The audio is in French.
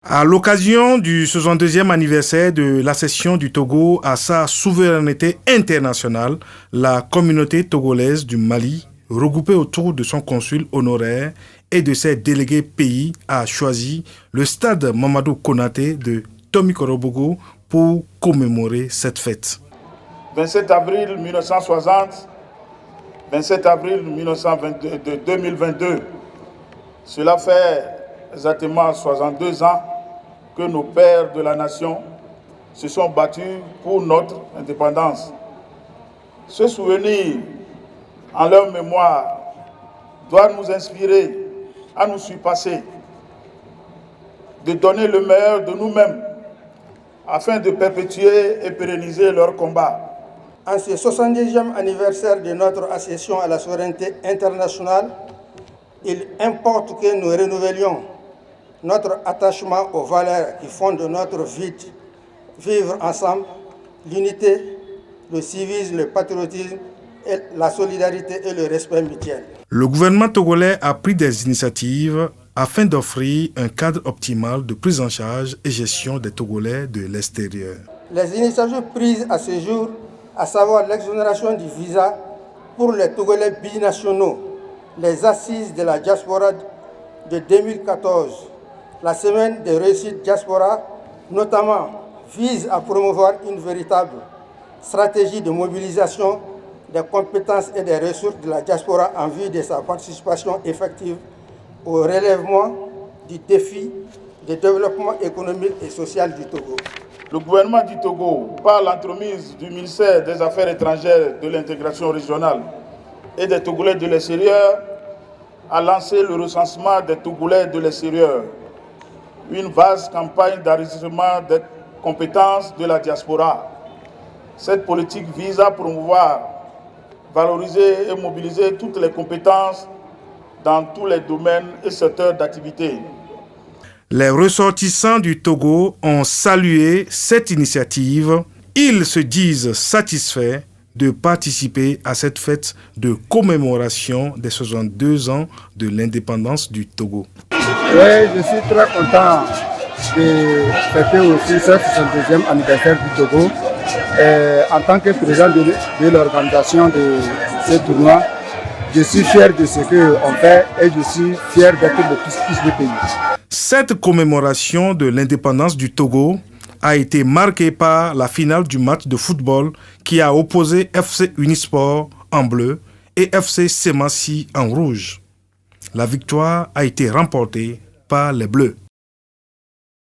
À l'occasion du 62e anniversaire de l'accession du Togo à sa souveraineté internationale, la communauté togolaise du Mali, regroupée autour de son consul honoraire et de ses délégués pays, a choisi le stade Mamadou Konaté de Tomikorobogo pour commémorer cette fête. 27 avril 1960, 27 avril 2022, cela fait exactement 62 ans que nos pères de la nation se sont battus pour notre indépendance. Ce souvenir en leur mémoire doit nous inspirer à nous surpasser, de donner le meilleur de nous-mêmes afin de perpétuer et pérenniser leur combat. En ce 70e anniversaire de notre accession à la souveraineté internationale, il importe que nous renouvelions notre attachement aux valeurs qui fondent notre vie, vivre ensemble, l'unité, le civisme, le patriotisme, la solidarité et le respect mutuel. Le gouvernement togolais a pris des initiatives afin d'offrir un cadre optimal de prise en charge et gestion des Togolais de l'extérieur. Les initiatives prises à ce jour, à savoir l'exonération du visa pour les Togolais binationaux, les assises de la diaspora de 2014, la semaine des réussites diaspora, notamment, vise à promouvoir une véritable stratégie de mobilisation des compétences et des ressources de la diaspora en vue de sa participation effective au relèvement du défi de développement économique et social du Togo. Le gouvernement du Togo, par l'entremise du ministère des Affaires étrangères, de l'intégration régionale et des Togolais de l'extérieur, a lancé le recensement des Togolais de l'extérieur, une vaste campagne d'enrichissement des compétences de la diaspora. Cette politique vise à promouvoir, valoriser et mobiliser toutes les compétences dans tous les domaines et secteurs d'activité. Les ressortissants du Togo ont salué cette initiative. Ils se disent satisfaits de participer à cette fête de commémoration des 62 ans de l'indépendance du Togo. Oui, je suis très content de fêter aussi ce 62e anniversaire du Togo. En tant que président de l'organisation de ce tournoi, je suis fier de ce qu'on fait et je suis fier d'être le fils du pays. Cette commémoration de l'indépendance du Togo a été marquée par la finale du match de football qui a opposé FC Unisport en bleu et FC Semassi en rouge. La victoire a été remportée par les Bleus.